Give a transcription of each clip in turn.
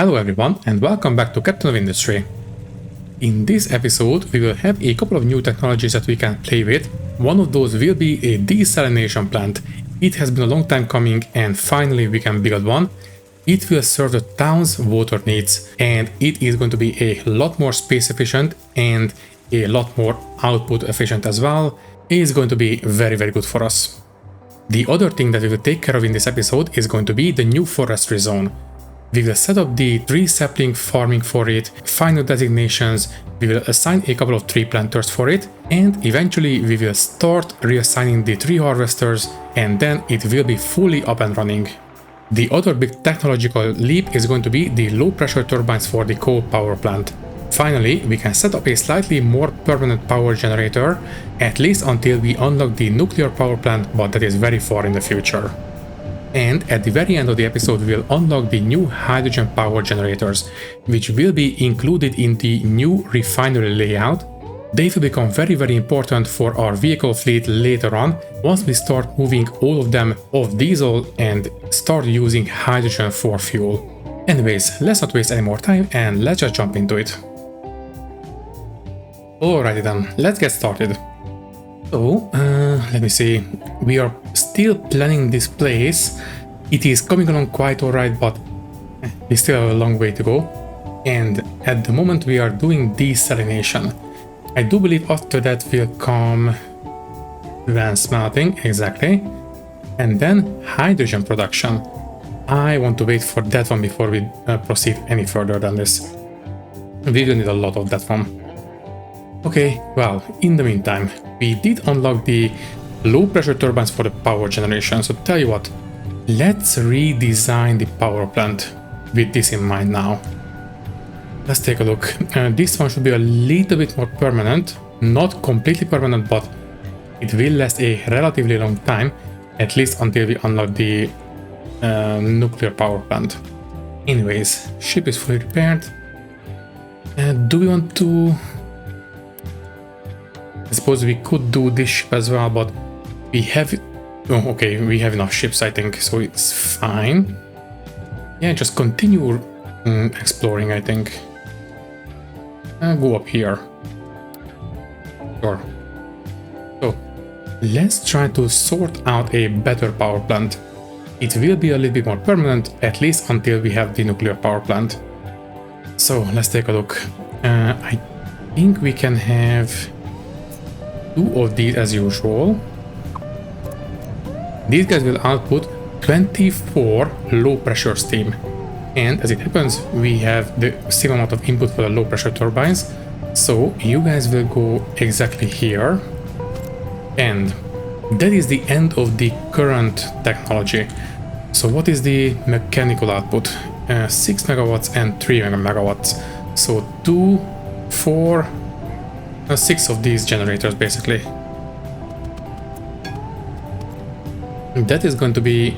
Hello everyone and welcome back to Captain of Industry. In this episode we will have a couple of new technologies that we can play with. One of those will be a desalination plant. It has been a long time coming and finally we can build one. It will serve the town's water needs and it is going to be a lot more space efficient and a lot more output efficient as well. It is going to be very good for us. The other thing that we will take care of in this episode is going to be the new forestry zone. We will set up the tree sapling farming for it, final designations, we will assign a couple of tree planters for it, and eventually we will start reassigning the tree harvesters, and then it will be fully up and running. The other big technological leap is going to be the low pressure turbines for the coal power plant. Finally, we can set up a slightly more permanent power generator, at least until we unlock the nuclear power plant, but that is very far in the future. And at the very end of the episode, we'll unlock the new hydrogen power generators, which will be included in the new refinery layout. They will become very important for our vehicle fleet later on, once we start moving all of them off diesel and start using hydrogen for fuel. Anyways, let's not waste any more time and let's just jump into it. Alrighty then, let's get started. So, let me see, we are still planning this place. It is coming along quite alright, but we still have a long way to go. And at the moment we are doing desalination. I do believe after that will come smelting, exactly. And then hydrogen production. I want to wait for that one before we proceed any further than this. We will need a lot of that one. Okay, well, in the meantime, we did unlock the low pressure turbines for the power generation, so tell you what, let's redesign the power plant with this in mind now. Let's take a look. This one should be a little bit more permanent, not completely permanent, but it will last a relatively long time, at least until we unlock the nuclear power plant. Anyways, ship is fully repaired. Do we want to... I suppose we could do this ship as well, but we have... Oh, okay, we have enough ships, I think, so it's fine. Yeah, just continue exploring, I think. Go up here. Sure. So, let's try to sort out a better power plant. It will be a little bit more permanent, at least until we have the nuclear power plant. So, let's take a look. I think we can have... 2 of these as usual. These guys will output 24 low pressure steam. And as it happens, we have the same amount of input for the low pressure turbines. So you guys will go exactly here. And that is the end of the current technology. So what is the mechanical output? 6 megawatts and 3 megawatts. So 2, 4, 6 of these generators basically. That is going to be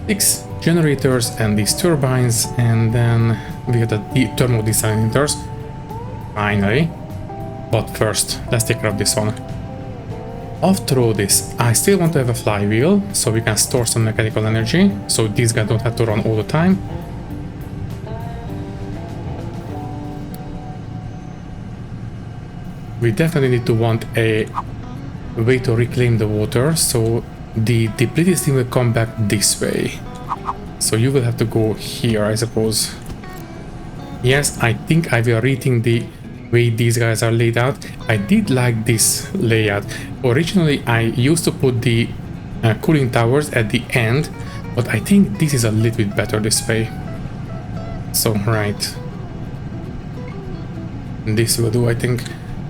6 generators and these turbines, and then we have the thermal desalinators finally. But first, let's take care of this one. After all this, I still want to have a flywheel so we can store some mechanical energy, so these guys don't have to run all the time. We definitely need to want a way to reclaim the water, so the depleted steam will come back this way. So you will have to go here, I suppose. Yes, I think I will rethink the way these guys are laid out. I did like this layout. Originally, I used to put the cooling towers at the end, but I think this is a little bit better this way. So, right. This will do, I think.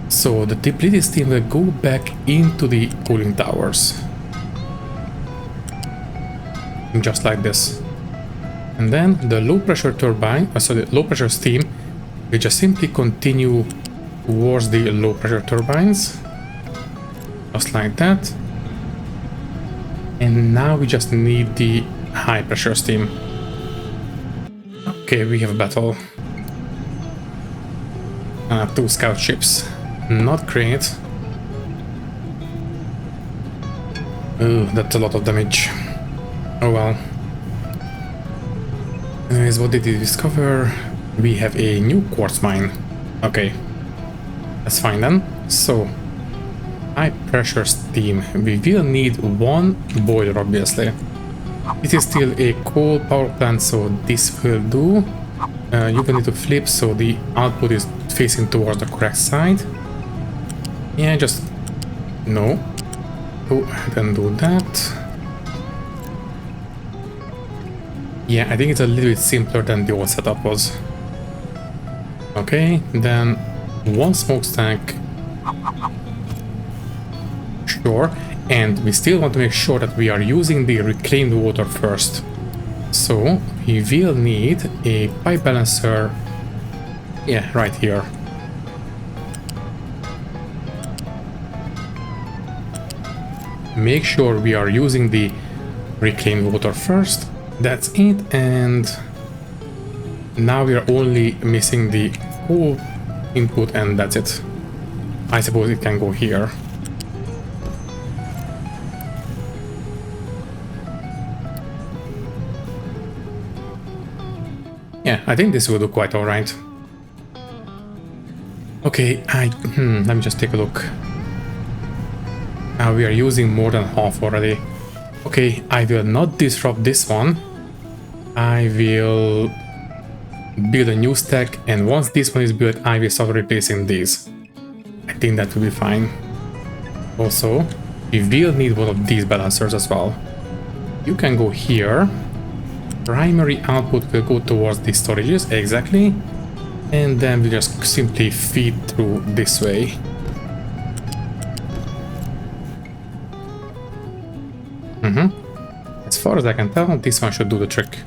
So the depleted steam will go back into the cooling towers. Just like this. And then the low pressure turbine, so the low pressure steam, will just simply continue towards the low pressure turbines. Just like that. And now we just need the high pressure steam. Okay, we have a battle. 2 scout ships. Not great. Ooh, that's a lot of damage. Oh well. Anyways, what did we discover? We have a new quartz mine. Okay, that's fine then. So, high pressure steam. We will need one boiler, obviously. It is still a coal power plant, so this will do. You will need to flip so the output is facing towards the correct side. Yeah, just no. Go ahead and do that. Yeah, I think it's a little bit simpler than the old setup was. Okay, then one smokestack. Sure, and we still want to make sure that we are using the reclaimed water first. So we will need a pipe balancer. Yeah, right here. Make sure we are using the reclaimed water first. That's it, and now we are only missing the coal input, and that's it. I suppose it can go here. Yeah, I think this will do quite alright. Okay, let me just take a look. Now we are using more than half already. Okay, I will not disrupt this one. I will build a new stack, and once this one is built, I will start replacing these. I think that will be fine. Also, we will need one of these balancers as well. You can go here. Primary output will go towards the storages, exactly. And then we just simply feed through this way. As far as I can tell, this one should do the trick.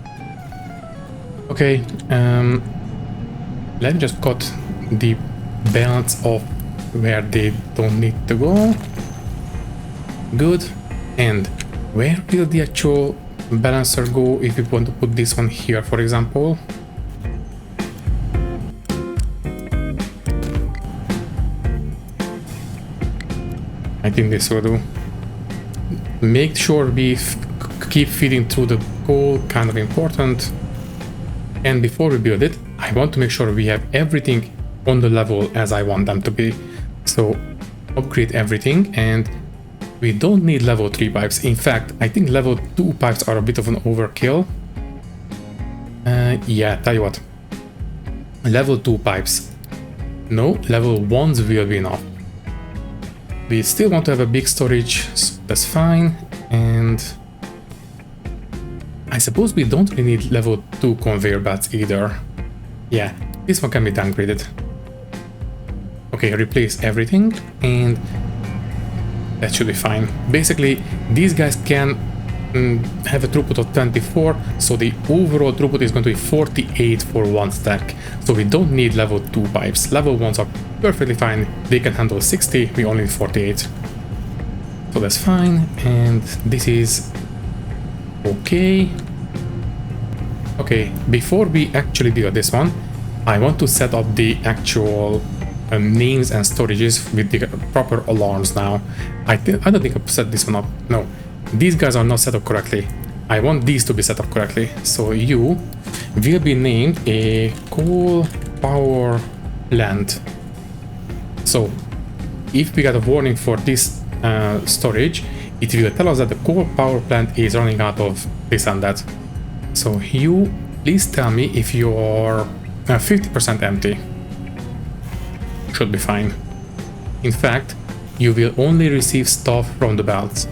Okay, let me just cut the belts off where they don't need to go. Good. And where will the actual balancer go if we want to put this one here, for example? I think this will do. Make sure we keep feeding through the coal, kind of important. And before we build it, I want to make sure we have everything on the level as I want them to be. So upgrade everything, and we don't need level 3 pipes. In fact, I think level 2 pipes are a bit of an overkill. Yeah, tell you what. Level 2 pipes. No, level 1s will be enough. We still want to have a big storage, so that's fine. And I suppose we don't really need level 2 conveyor belts either. Yeah, this one can be downgraded. Okay, replace everything, and that should be fine. Basically, these guys can have a throughput of 24, so the overall throughput is going to be 48 for one stack. So we don't need level 2 pipes. Level 1s are perfectly fine. They can handle 60, we only need 48. So that's fine, and this is okay. Okay, before we actually build this one, I want to set up the actual names and storages with the proper alarms now. I don't think I've set this one up. No, these guys are not set up correctly. I want these to be set up correctly. So you will be named a coal power plant. So if we get a warning for this storage, it will tell us that the coal power plant is running out of this and that. So you please tell me if you're 50% empty. Should be fine. In fact, you will only receive stuff from the belts.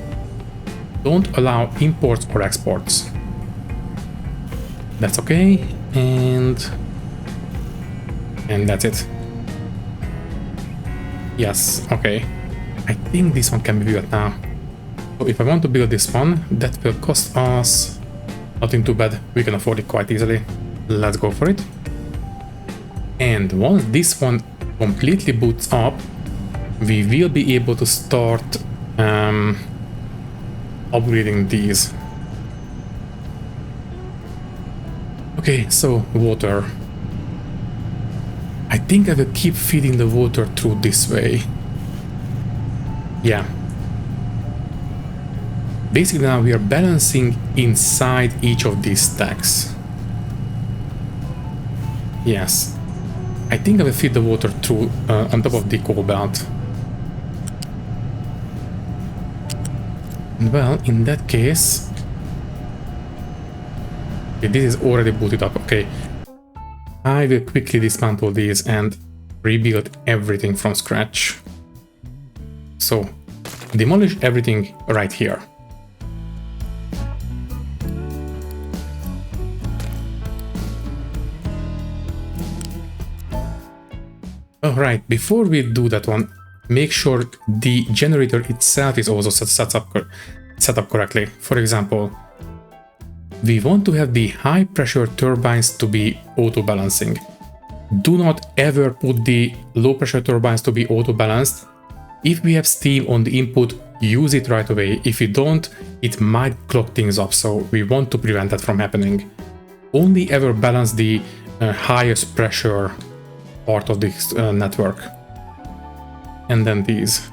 Don't allow imports or exports. That's okay, and that's it. Yes, okay. I think this one can be built now. So if I want to build this one, that will cost us nothing too bad. We can afford it quite easily. Let's go for it. And once this one completely boots up, we will be able to start upgrading these. Okay, so water. I think I will keep feeding the water through this way. Yeah. Basically now we are balancing inside each of these stacks. Yes. I think I will feed the water through on top of the coal belt. Well, in that case... Okay, this is already booted up, okay. I will quickly dismantle these and rebuild everything from scratch. So, demolish everything right here. Alright, before we do that one, make sure the generator itself is also set up correctly. For example, we want to have the high pressure turbines to be auto-balancing. Do not ever put the low pressure turbines to be auto-balanced. If we have steam on the input, use it right away. If you don't, it might clog things up, so we want to prevent that from happening. Only ever balance the highest pressure part of this network. And then these.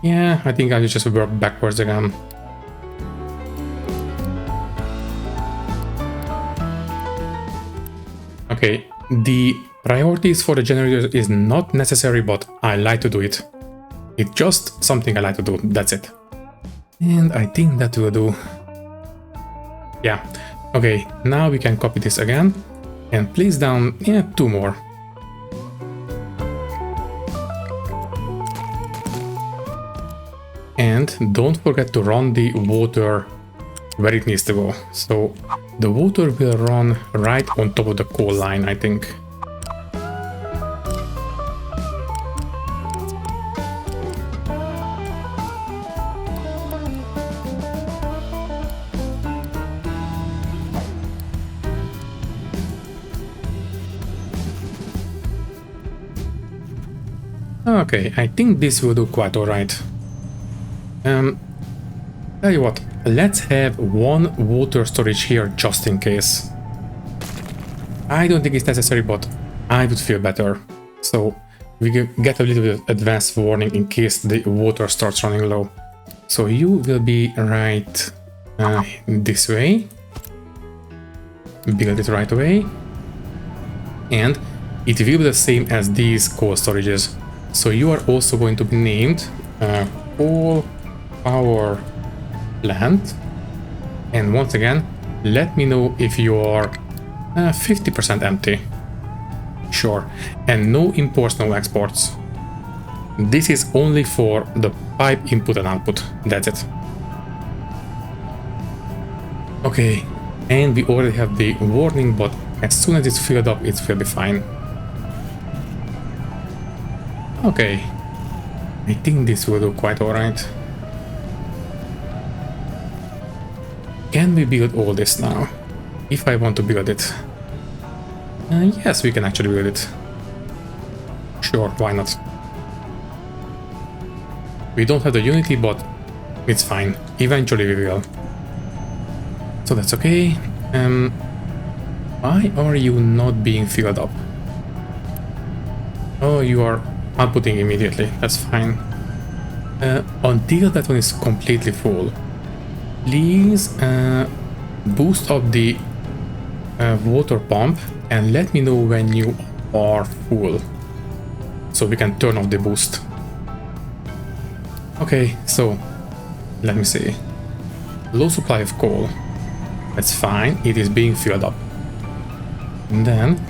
Yeah, I think I will just work backwards again. Okay, the priorities for the generator is not necessary, but I like to do it. It's just something I like to do, that's it. And I think that will do. Yeah, okay, now we can copy this again and place down, yeah, 2 more. And don't forget to run the water where it needs to go. So the water will run right on top of the coal line, I think. Okay, I think this will do quite alright. Tell you what, let's have 1 water storage here just in case. I don't think it's necessary, but I would feel better. So we get a little bit of advanced warning in case the water starts running low. So you will be right this way. Build it right away. And it will be the same as these coal storages. So you are also going to be named coal power plant, and once again let me know if you are 50% empty. Sure, and no imports, no exports. This is only for the pipe input and output, that's it. Okay, and we already have the warning, but as soon as it's filled up it will be fine. Okay, I think this will do quite alright. Can we build all this now? If I want to build it. Yes, we can actually build it. Sure, why not? We don't have the Unity, but it's fine. Eventually we will. So that's okay. Why are you not being filled up? Oh, you are outputting immediately. That's fine. Until that one is completely full, please boost up the water pump and let me know when you are full, so we can turn off the boost. Okay, so let me see. Low supply of coal. That's fine, it is being filled up. And then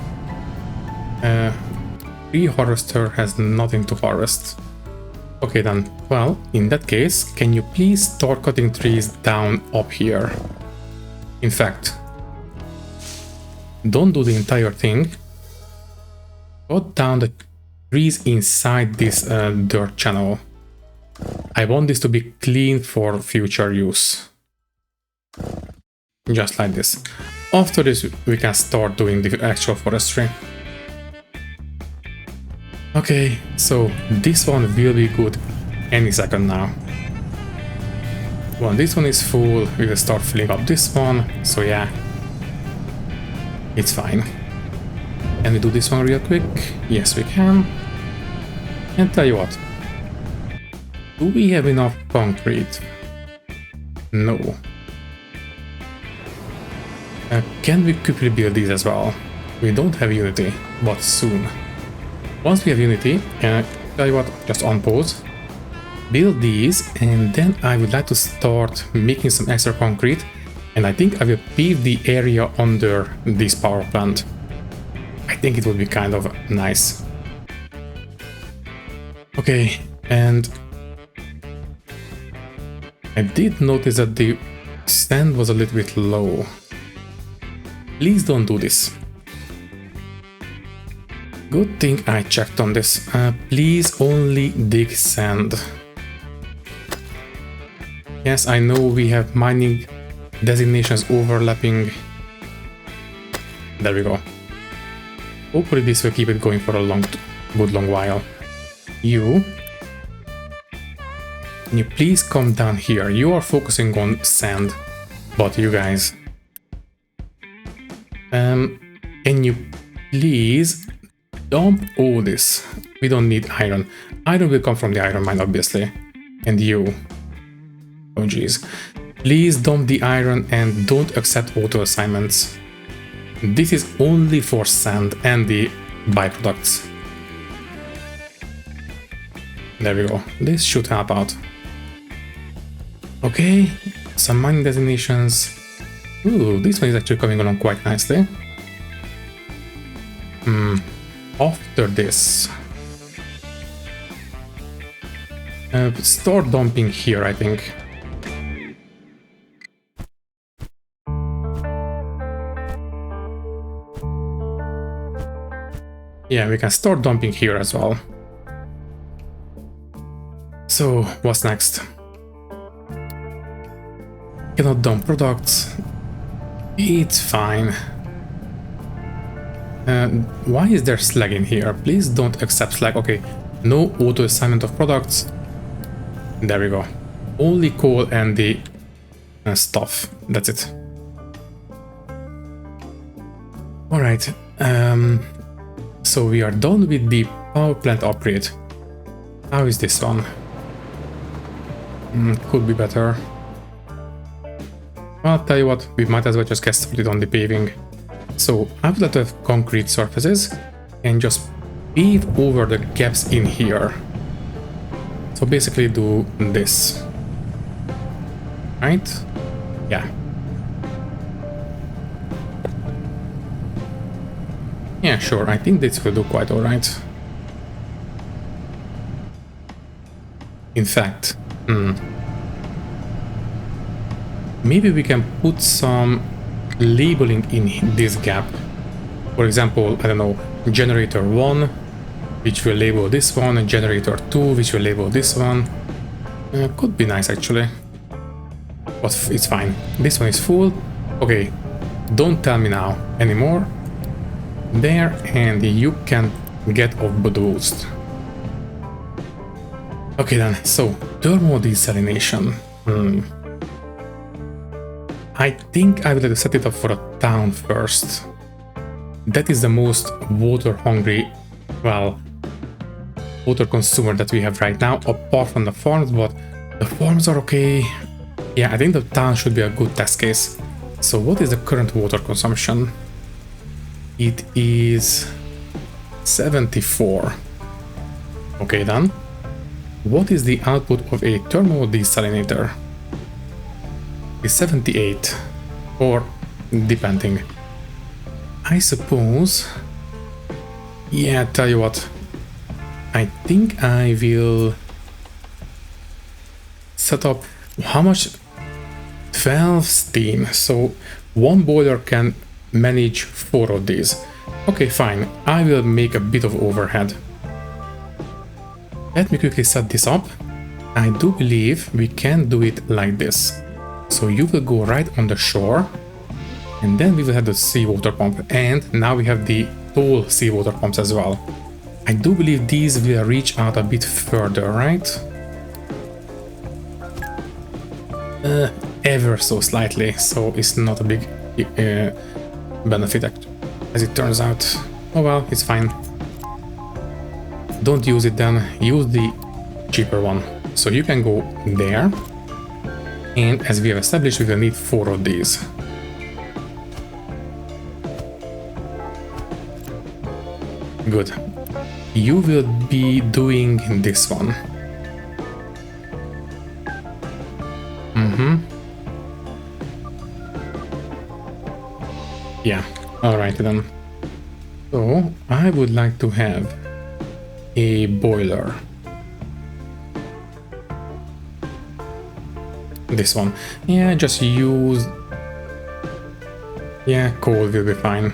pre-harvester has nothing to harvest. Okay then, well, in that case, can you please start cutting trees down up here? In fact, don't do the entire thing. Cut down the trees inside this dirt channel. I want this to be clean for future use. Just like this. After this, we can start doing the actual forestry. Okay, so this one will be good any second now. When this one is full, we will start filling up this one, so yeah, it's fine. Can we do this one real quick? Yes, we can. And tell you what, do we have enough concrete? No. Can we quickly build these as well? We don't have Unity, but soon. Once we have Unity, tell you what, just on pause, build these, and then I would like to start making some extra concrete, and I think I will pave the area under this power plant. I think it would be kind of nice. Okay, and I did notice that the sand was a little bit low. Please don't do this. Good thing I checked on this. Please only dig sand. Yes, I know we have mining designations overlapping. There we go. Hopefully this will keep it going for a good long while. Can you please come down here? You are focusing on sand, but you guys, can you please dump all this? We don't need iron. Iron will come from the iron mine, obviously. And you, oh geez, please dump the iron and don't accept auto assignments. This is only for sand and the byproducts. There we go. This should help out. Okay, some mining designations. Ooh, this one is actually coming along quite nicely. After this, start dumping here, I think. Yeah, we can start dumping here as well. So, what's next? Cannot dump products. It's fine. Why is there slag in here? Please don't accept slag. Okay, no auto assignment of products. There we go. Only coal and the stuff. That's it. Alright. So we are done with the power plant upgrade. How is this one? Could be better. I'll tell you what, we might as well just get started on the paving. So I would like to have concrete surfaces and just pave over the gaps in here. So basically do this. Right? Yeah. Yeah, sure, I think this will do quite alright. In fact, maybe we can put some labeling in this gap. For example, I don't know, generator 1, which will label this one, and generator 2, which will label this one. Could be nice actually. But it's fine. This one is full. Okay, don't tell me now anymore. There, and you can get off the boost. Okay then, so thermal desalination. I think I will have to set it up for a town first. That is the most water hungry, well, water consumer that we have right now, apart from the farms, but the farms are okay. Yeah, I think the town should be a good test case. So what is the current water consumption? It is 74. Okay then. What is the output of a thermal desalinator? It's 78, or depending. I suppose. Yeah, tell you what. I think I will set up how much? 12 steam. So one boiler can manage 4 of these. Okay, fine. I will make a bit of overhead. Let me quickly set this up. I do believe we can do it like this. So you will go right on the shore, and then we will have the seawater pump, and now we have the tall seawater pumps as well. I do believe these will reach out a bit further, right? Ever so slightly, so it's not a big benefit as it turns out. Oh well, it's fine. Don't use it then, use the cheaper one. So you can go there, and as we have established, we will need 4 of these. Good. You will be doing this one. Yeah, alright then. So, I would like to have a boiler. This one. Yeah, just use... Yeah, coal will be fine.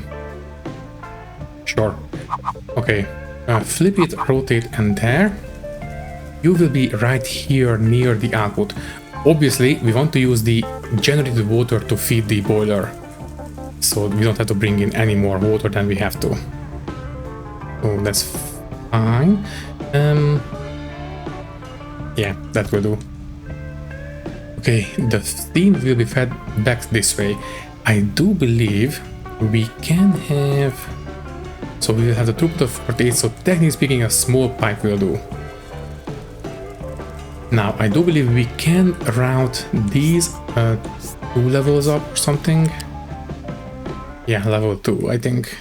Sure. Okay, flip it, rotate, and there. You will be right here near the output. Obviously, we want to use the generated water to feed the boiler, so we don't have to bring in any more water than we have to. So that's fine. Yeah, that will do. Okay, the steam will be fed back this way. I do believe we can have... So we will have the throughput of 48, so technically speaking a small pipe will do. Now, I do believe we can route these 2 levels up or something. Yeah, level 2, I think.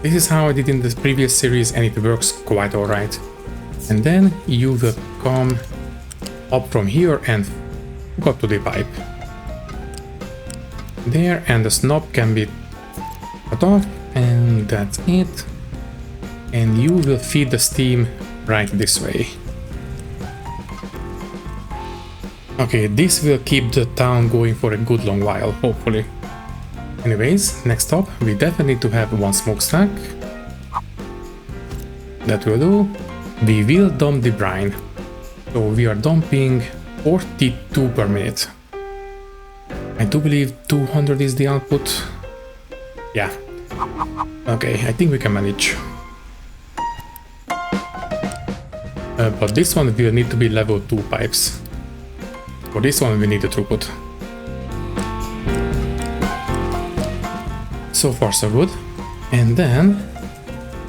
This is how I did in the previous series and it works quite alright. And then you will come up from here and hook up to the pipe. There, and the snob can be cut off, and that's it. And you will feed the steam right this way. Okay, this will keep the town going for a good long while, hopefully. Anyways, next up, we definitely need to have 1 smokestack. That will do. We will dump the brine. So we are dumping 42 per minute. I do believe 200 is the output. Yeah. Okay, I think we can manage. But this one will need to be level 2 pipes. For this one we need a throughput. So far so good. And then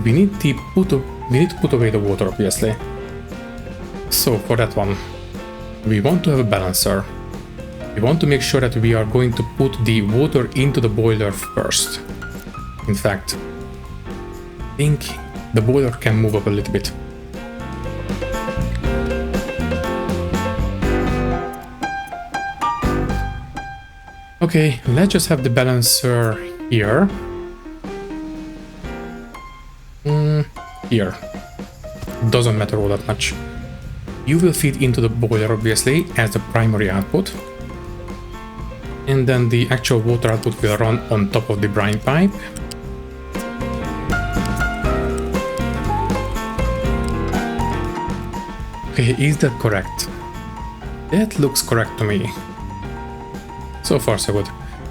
we need to put away the water, obviously. So for that one, we want to have a balancer. We want to make sure that we are going to put the water into the boiler first. In fact, I think the boiler can move up a little bit. Okay, let's just have the balancer here. Here. Doesn't matter all that much. You will feed into the boiler, obviously, as the primary output. And then the actual water output will run on top of the brine pipe. Okay, is that correct? That looks correct to me. So far so good.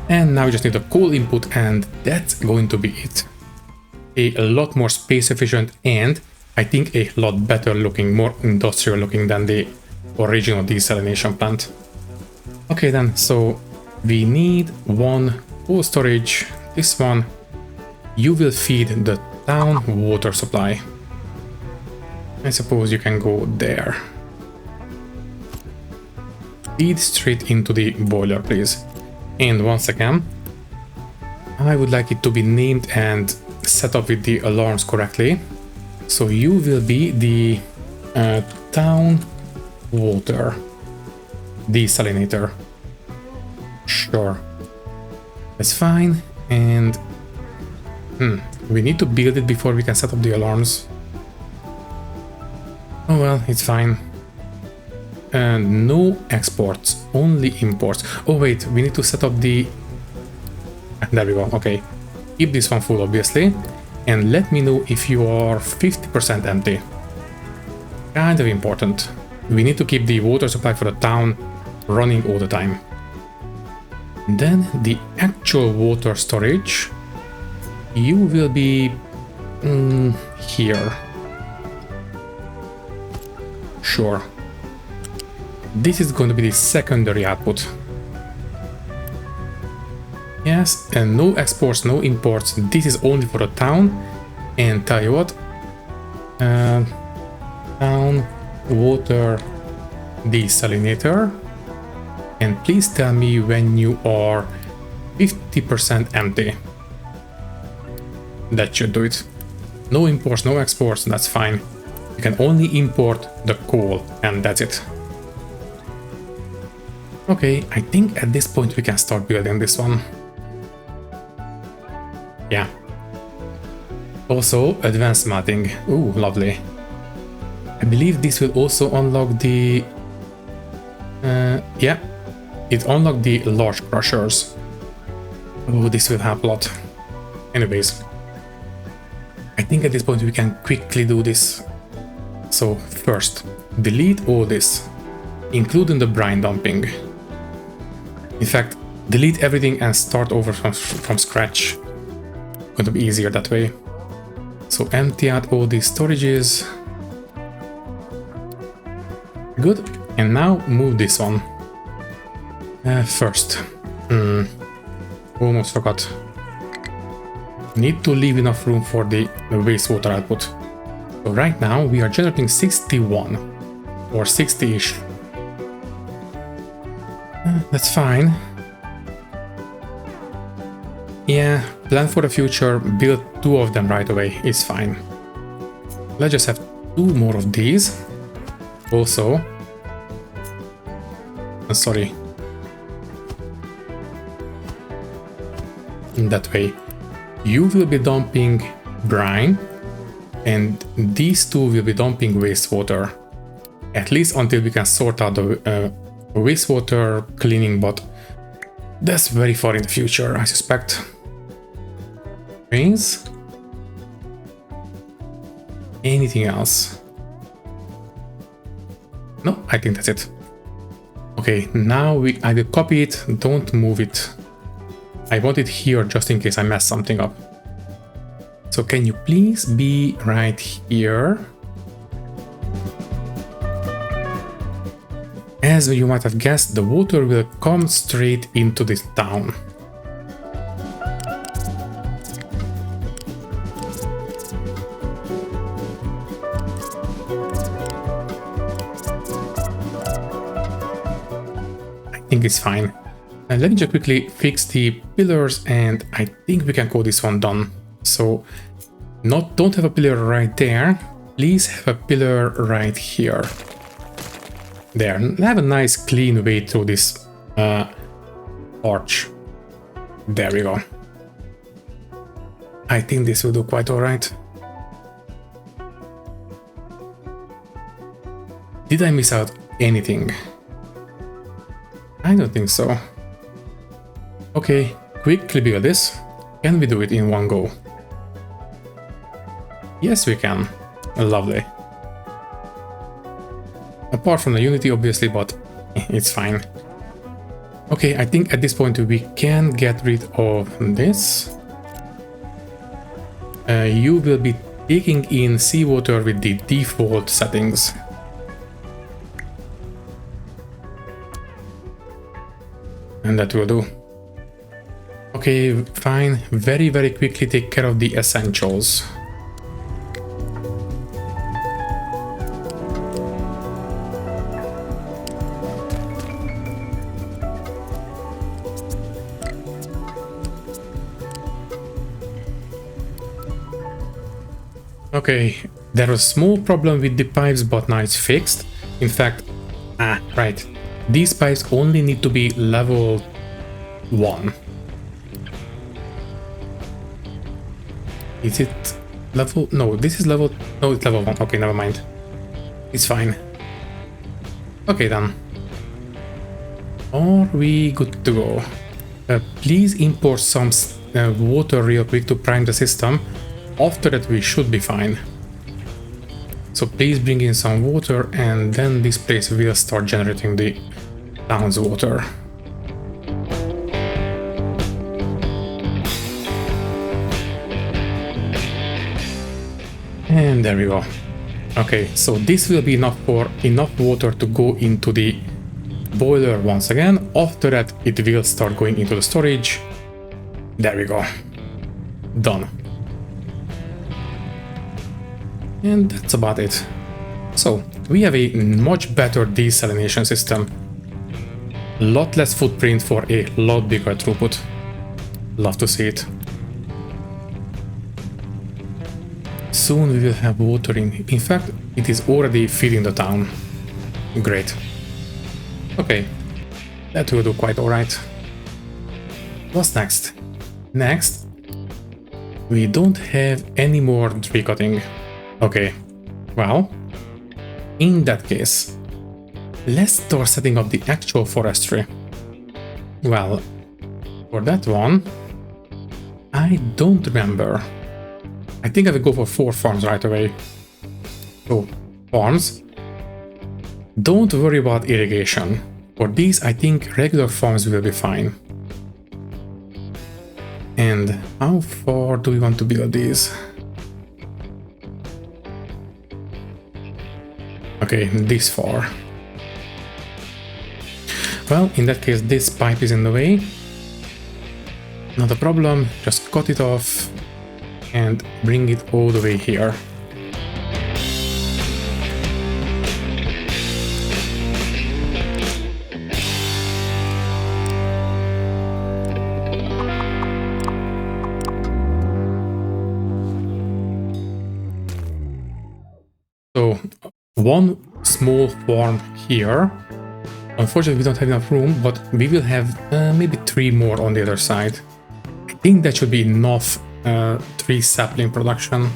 And now we just need a coal input, and that's going to be it. A lot more space efficient, and I think a lot better looking, more industrial looking than the original desalination plant. Okay then, so we need 1 coal storage. This one, you will feed the town water supply. I suppose you can go there. Feed straight into the boiler, please. And once again, I would like it to be named and set up with the alarms correctly. So you will be the town water desalinator. Sure, that's fine. And we need to build it before we can set up the alarms. Oh well, it's fine. No exports, only imports. Oh wait, we need to set up the... There we go, okay. Keep this one full, obviously. And let me know if you are 50% empty. Kind of important. We need to keep the water supply for the town running all the time. Then the actual water storage, you will be here. Sure. This is going to be the secondary output. Yes, and no exports, no imports. This is only for the town. And tell you what, town water desalinator. And please tell me when you are 50% empty. That should do it. No imports, no exports, that's fine. You can only import the coal, and that's it. Okay, I think at this point we can start building this one. Yeah. Also, advanced smelting. Ooh, lovely. I believe this will also unlock the... yeah, it unlocked the large crushers. Oh, this will help a lot. Anyways, I think at this point we can quickly do this. So first, delete all this, including the brine dumping. In fact, delete everything and start over from scratch. Going to be easier that way. So empty out all these storages. Good. And now move this one. First. Almost forgot. Need to leave enough room for the wastewater output. So right now we are generating 61 or 60-ish. That's fine. Yeah, plan for the future, build 2 of them right away, it's fine. Let's just have 2 more of these. Also, sorry. In that way, you will be dumping brine, and these 2 will be dumping wastewater. At least until we can sort out the wastewater cleaning, but that's very far in the future, I suspect. Trains? Anything else? No, I think that's it. Okay, now I will copy it, don't move it. I want it here just in case I mess something up. So can you please be right here? As you might have guessed, the water will come straight into this town. I think it's fine. And let me just quickly fix the pillars, and I think we can call this one done. So don't have a pillar right there. Please have a pillar right here. There, have a nice clean way through this arch. There we go. I think this will do quite alright. Did I miss out anything? I don't think so. Okay, quickly build this. Can we do it in one go? Yes, we can. Lovely. Apart from the Unity, obviously, but it's fine. Okay, I think at this point we can get rid of this. You will be taking in seawater with the default settings. And that will do. Okay, fine. Very, very quickly take care of the essentials. Okay, there was a small problem with the pipes, but now it's fixed. In fact, right. These pipes only need to be level 1. Is it level? No, this is level... No, it's level 1. Okay, never mind. It's fine. Okay, then. Are we good to go? Please import some water real quick to prime the system. After that we should be fine. So please bring in some water, and then this place will start generating the town's water. And there we go. Okay, so this will be enough water to go into the boiler once again. After that it will start going into the storage. There we go. Done. And that's about it. So, we have a much better desalination system. Lot less footprint for a lot bigger throughput. Love to see it. Soon we will have watering. In fact, it is already feeding the town. Great. Okay, that will do quite alright. What's next? Next, we don't have any more tree cutting. Okay, well, in that case, let's start setting up the actual forestry. Well, for that one, I don't remember. I think I will go for 4 farms right away. So, farms. Don't worry about irrigation. For these, I think regular farms will be fine. And how far do we want to build these? Okay, this far. Well, in that case, this pipe is in the way. Not a problem, just cut it off and bring it all the way here. So, one small farm here. Unfortunately, we don't have enough room, but we will have maybe 3 more on the other side. I think that should be enough tree sapling production.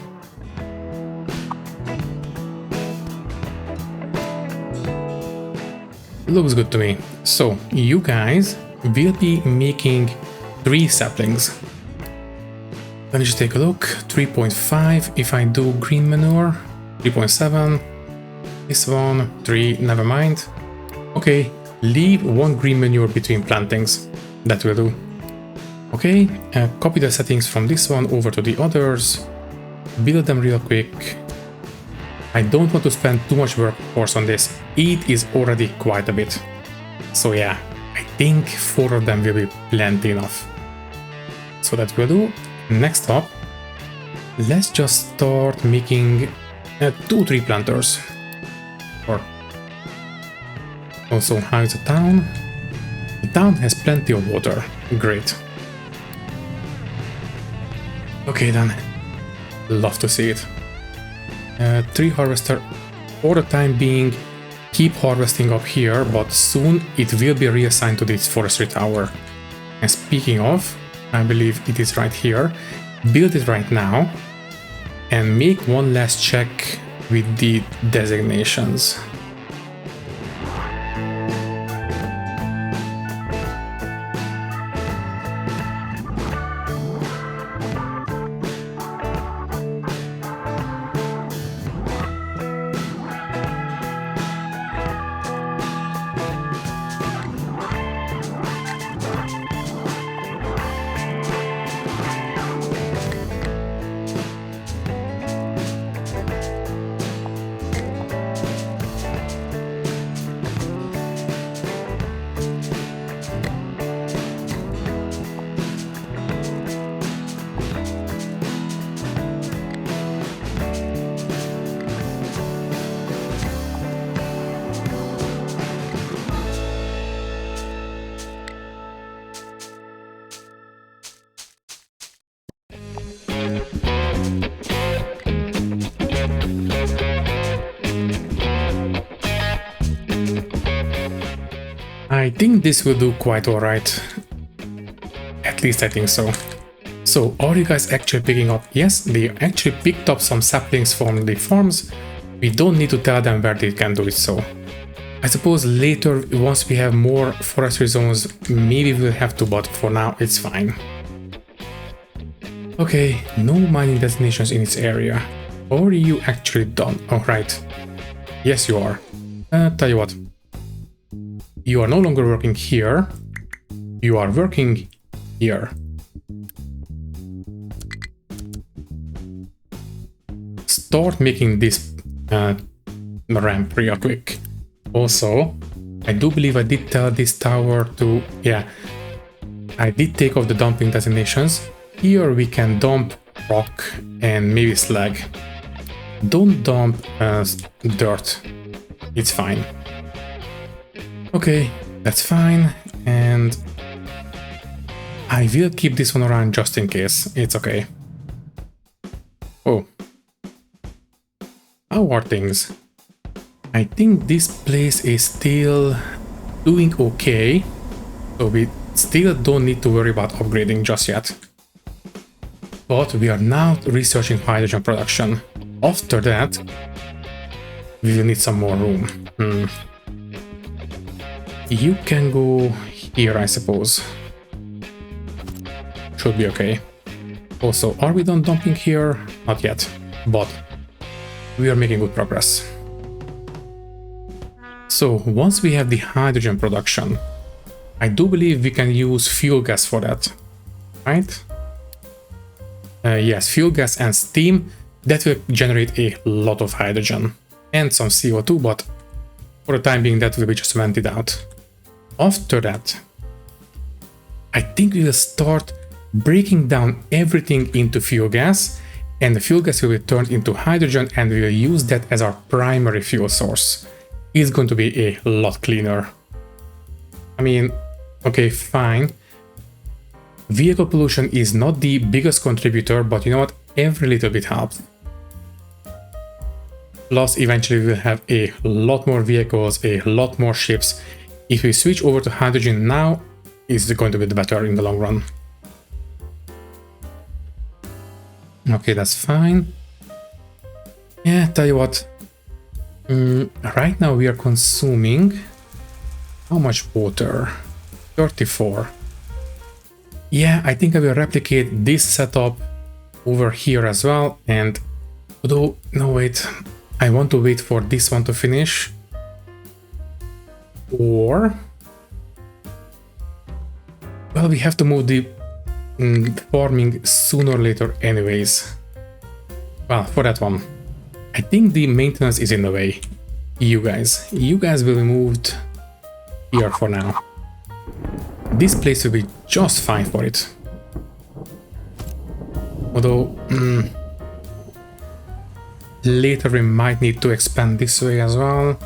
Looks good to me. So, you guys will be making 3 saplings. Let me just take a look. 3.5 if I do green manure. 3.7. This one, 3, never mind. Okay, leave 1 green manure between plantings. That will do. Okay, copy the settings from this one over to the others. Build them real quick. I don't want to spend too much workforce on this. It is already quite a bit. So yeah, I think 4 of them will be plenty enough. So that will do. Next up, let's just start making 2 tree planters. Or also, how is the town? The town has plenty of water. Great. Okay then. Love to see it. Tree harvester, for the time being, keep harvesting up here, but soon it will be reassigned to this forestry tower. And speaking of, I believe it is right here. Build it right now and make one last check with the designations. I think this will do quite alright. At least I think so. So, are you guys actually picking up? Yes, they actually picked up some saplings from the farms. We don't need to tell them where they can do it so. I suppose later, once we have more forestry zones, maybe we'll have to, but for now it's fine. Okay, no mining destinations in this area. Are you actually done? Oh, right. Yes, you are. Tell you what. You are no longer working here. You are working here. Start making this ramp real quick. Also, I do believe I did tell this tower to... Yeah, I did take off the dumping designations. Here we can dump rock and maybe slag. Don't dump dirt. It's fine. Okay, that's fine. And I will keep this one around just in case. It's okay. Oh, how are things? I think this place is still doing okay, so we still don't need to worry about upgrading just yet. But we are now researching hydrogen production. After that, we will need some more room. You can go here, I suppose. Should be okay. Also, are we done dumping here? Not yet, but we are making good progress. So once we have the hydrogen production, I do believe we can use fuel gas for that, right? Yes, fuel gas and steam, that will generate a lot of hydrogen and some CO2, but for the time being that will be just vented out. After that, I think we will start breaking down everything into fuel gas, and the fuel gas will be turned into hydrogen, and we will use that as our primary fuel source. It's going to be a lot cleaner. I mean, okay, fine. Vehicle pollution is not the biggest contributor, but you know what? Every little bit helps. Plus, eventually we'll have a lot more vehicles, a lot more ships. If we switch over to hydrogen now, it's going to be better in the long run. Okay, that's fine. Yeah, tell you what. Right now we are consuming how much water? 34. Yeah, I think I will replicate this setup over here as well. And although, no, wait, I want to wait for this one to finish. Or, well, we have to move the farming sooner or later anyways. Well, for that one, I think the maintenance is in the way. You guys will be moved here for now. This place will be just fine for it. Although, later we might need to expand this way as well.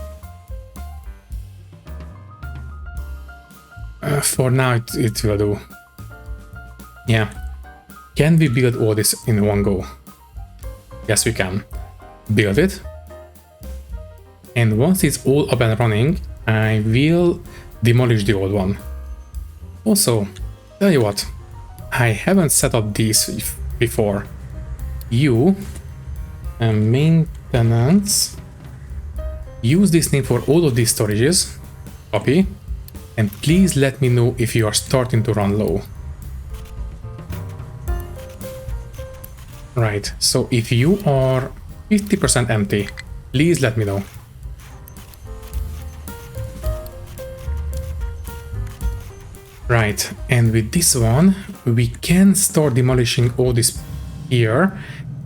For now, it will do. Yeah. Can we build all this in one go? Yes, we can. Build it. And once it's all up and running, I will demolish the old one. Also, tell you what, I haven't set up these before. You, maintenance, use this name for all of these storages, copy, and please let me know if you are starting to run low. Right, so if you are 50% empty, please let me know. Right, and with this one, we can start demolishing all this here,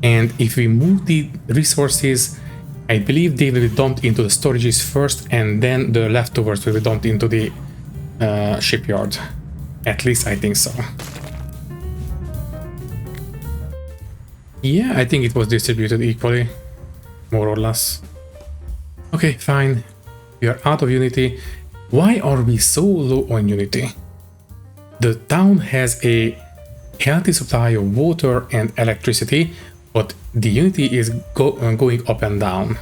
and if we move the resources, I believe they will be dumped into the storages first, and then the leftovers will be dumped into the shipyard. At least I think so. Yeah, I think it was distributed equally, more or less. Okay, fine. We are out of Unity. Why are we so low on Unity? The town has a healthy supply of water and electricity, but the Unity is going up and down.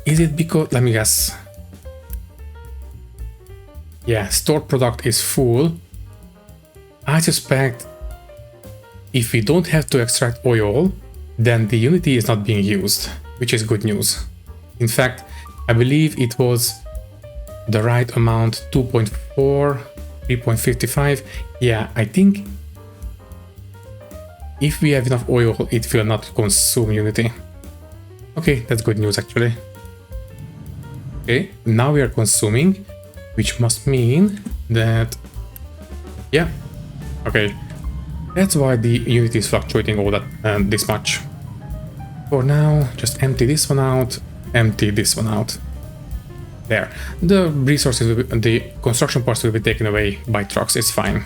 Is it because, let me guess. Yeah, stored product is full. I suspect if we don't have to extract oil, then the Unity is not being used, which is good news. In fact, I believe it was the right amount, 2.4, 3.55. Yeah, I think if we have enough oil, it will not consume Unity. Okay, that's good news actually. Okay, now we are consuming, which must mean that, yeah, okay. That's why the Unity is fluctuating all that this much. For now, just empty this one out, empty this one out. There. The resources, the construction parts will be taken away by trucks, it's fine.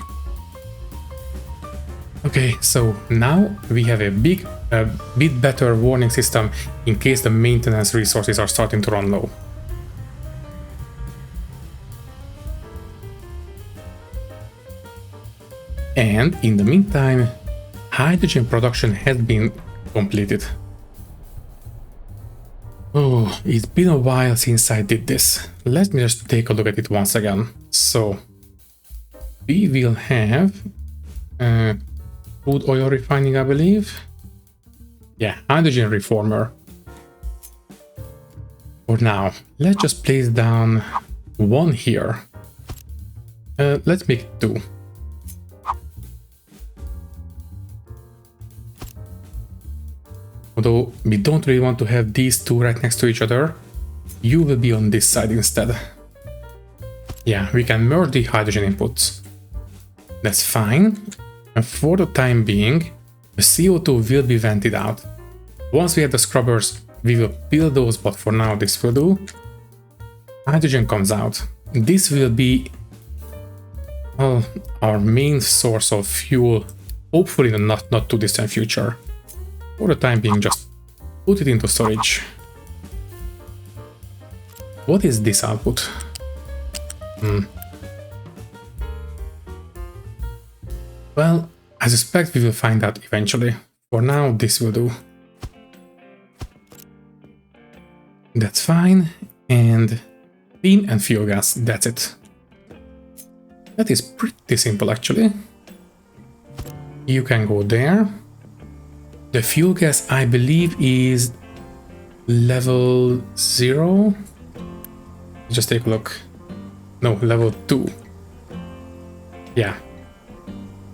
Okay, so now we have a bit better warning system in case the maintenance resources are starting to run low. And in the meantime, hydrogen production has been completed. Oh, it's been a while since I did this. Let me just take a look at it once again. So, we will have crude oil refining, I believe. Yeah, hydrogen reformer. For now, let's just place down one here. Let's make it 2. Although we don't really want to have these 2 right next to each other, you will be on this side instead. Yeah, we can merge the hydrogen inputs. That's fine. And for the time being, the CO2 will be vented out. Once we have the scrubbers, we will build those, but for now this will do. Hydrogen comes out. This will be our main source of fuel, hopefully in the not too distant future. For the time being, just put it into storage. What is this output? Well, I suspect we will find out eventually. For now, this will do. That's fine. And steam and fuel gas, that's it. That is pretty simple actually. You can go there. The fuel gas, I believe, is level 0. Just take a look. No, level 2. Yeah.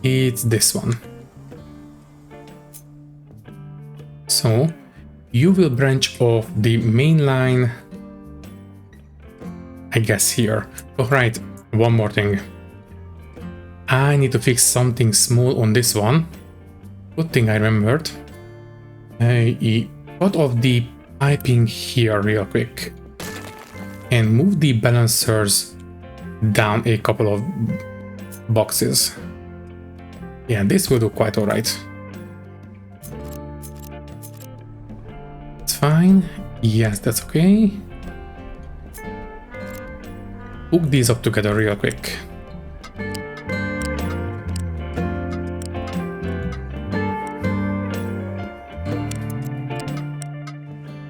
It's this one. So, you will branch off the main line, I guess here. Oh, right, one more thing. I need to fix something small on this one. Good thing I remembered. I cut off the piping here real quick and move the balancers down a couple of boxes. Yeah, this will do quite alright. It's fine. Yes, that's okay. Hook these up together real quick.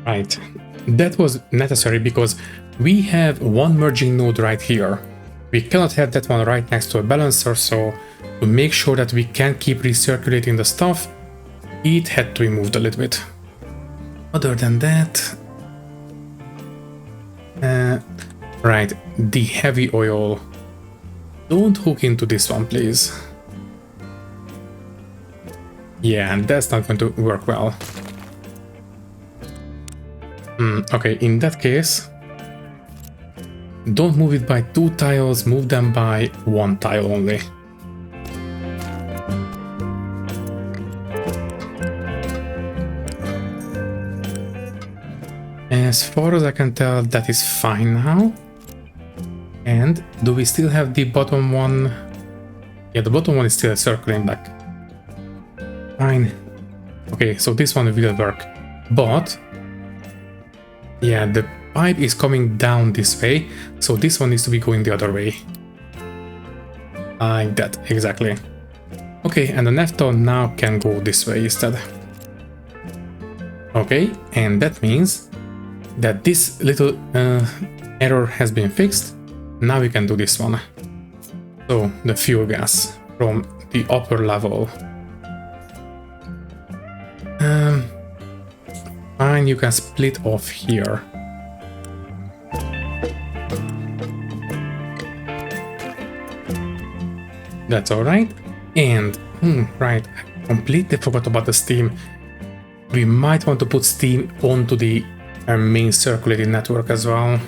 Right, that was necessary because we have one merging node right here. We cannot have that one right next to a balancer, so to make sure that we can keep recirculating the stuff, it had to be moved a little bit. Other than that, right, the heavy oil. Don't hook into this one, please. Yeah, that's not going to work well. Okay, in that case, don't move it by 2 tiles, move them by 1 tile only. As far as I can tell, that is fine now. And do we still have the bottom one? Yeah, the bottom one is still circling back. Fine. Okay, so this one will work. But yeah, the pipe is coming down this way, so this one needs to be going the other way. Like that, exactly. Okay, and the naphtha now can go this way instead. Okay, and that means that this little error has been fixed. Now we can do this one. So, the fuel gas from the upper level. Fine, you can split off here. That's alright. And, right, I completely forgot about the steam. We might want to put steam onto the main circulating network as well.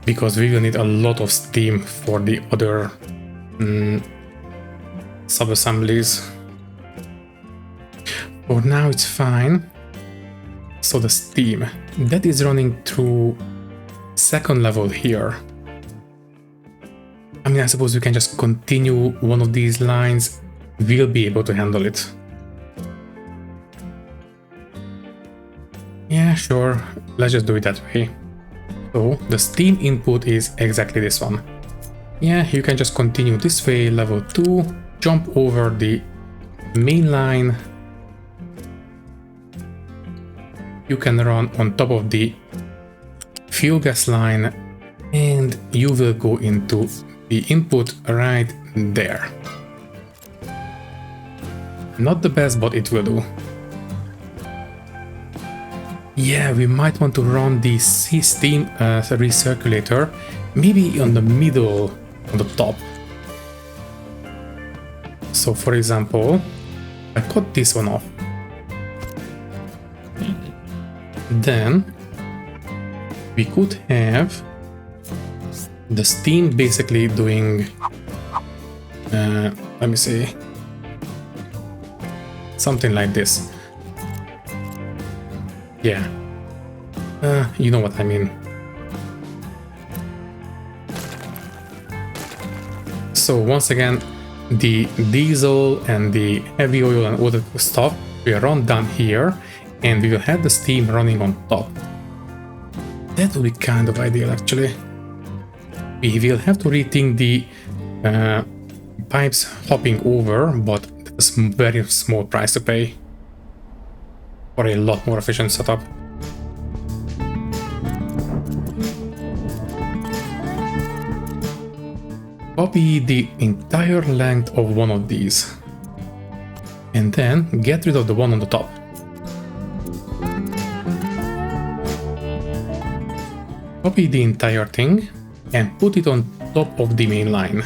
Because we will need a lot of steam for the other sub-assemblies. For now it's fine. So the steam, that is running through second level here. I mean, I suppose we can just continue one of these lines. We'll be able to handle it. Yeah, sure. Let's just do it that way. So the steam input is exactly this one. Yeah, you can just continue this way, level 2, jump over the main line. you can run on top of the fuel gas line, and you will go into the input right there. Not the best, but it will do. Yeah, we might want to run the steam recirculator, maybe on the middle, on the top. So for example, I cut this one off. Then we could have the steam basically doing, let me see, something like this. Yeah, you know what I mean. So once again, the diesel and the heavy oil and all that stuff will run down here, and we will have the steam running on top. That would be kind of ideal actually. We will have to rethink the pipes hopping over, but that's a very small price to pay for a lot more efficient setup. Copy the entire length of one of these, and then get rid of the one on the top. Copy the entire thing and put it on top of the main line.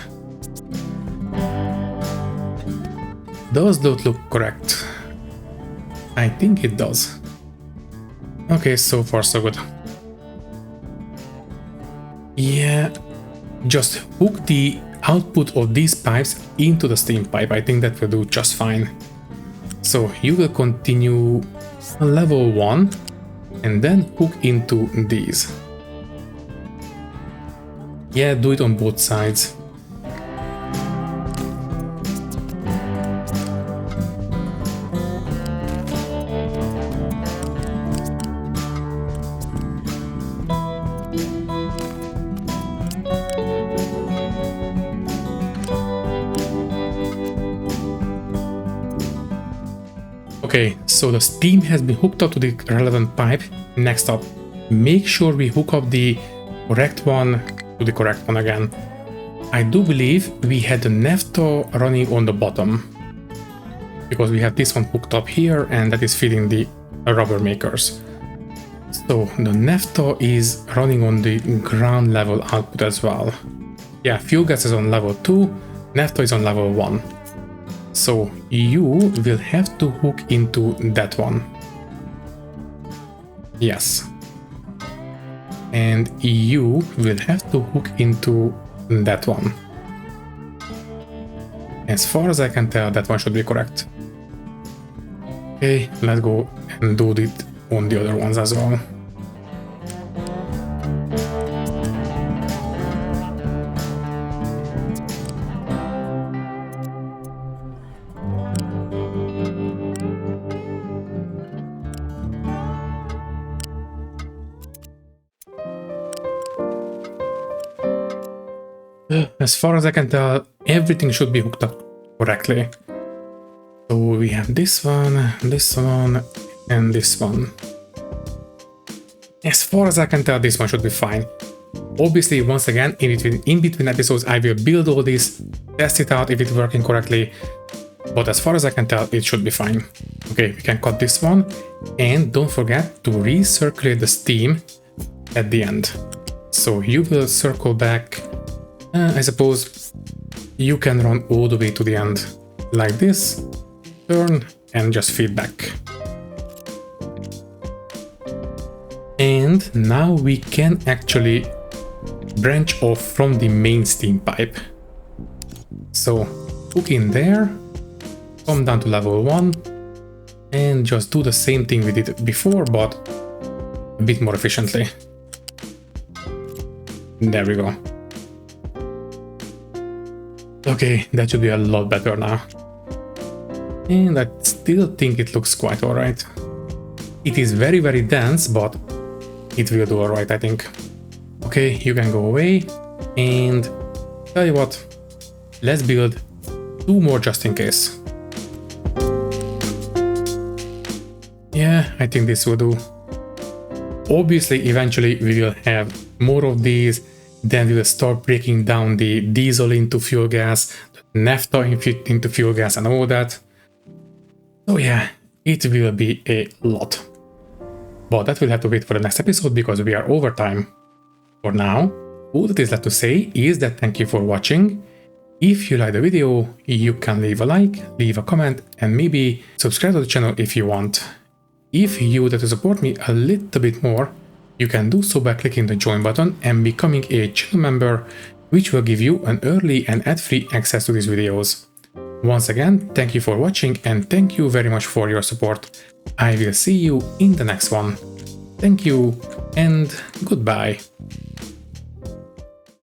Does that look correct? I think it does. Okay, so far so good. Yeah, just hook the output of these pipes into the steam pipe. I think that will do just fine. So you will continue level 1 and then hook into these. Yeah, do it on both sides. Okay, so the steam has been hooked up to the relevant pipe. Next up, make sure we hook up the correct one to the correct one again. I do believe we had the naphtha running on the bottom, because we have this one hooked up here and that is feeding the rubber makers. So the naphtha is running on the ground level output as well. Yeah, fuel gas is on level 2, naphtha is on level 1. So you will have to hook into that one. Yes. And you will have to hook into that one. As far as I can tell, that one should be correct. Okay, let's go and do it on the other ones as well. As far as I can tell, everything should be hooked up correctly. So we have this one, and this one. As far as I can tell, this one should be fine. Obviously, once again, in between episodes, I will build all this, test it out if it's working correctly. But as far as I can tell, it should be fine. Okay, we can cut this one. And don't forget to recirculate the steam at the end. So you will circle back. I suppose you can run all the way to the end like this, turn and just feed back. And now we can actually branch off from the main steam pipe. So hook in there, come down to level 1 and just do the same thing we did before, but a bit more efficiently. There we go. Okay, that should be a lot better now. And I still think it looks quite alright. It is very, very dense, but it will do alright, I think. Okay, you can go away. And tell you what, let's build 2 more just in case. Yeah, I think this will do. Obviously, eventually we will have more of these, then we will start breaking down the diesel into fuel gas, the naphtha into fuel gas and all that. So yeah, it will be a lot. But that will have to wait for the next episode because we are over time. For now, all that is left to say is that thank you for watching. If you like the video, you can leave a like, leave a comment, and maybe subscribe to the channel if you want. If you would like to support me a little bit more, you can do so by clicking the join button and becoming a channel member, which will give you an early and ad-free access to these videos. Once again, thank you for watching and thank you very much for your support. I will see you in the next one. Thank you and goodbye.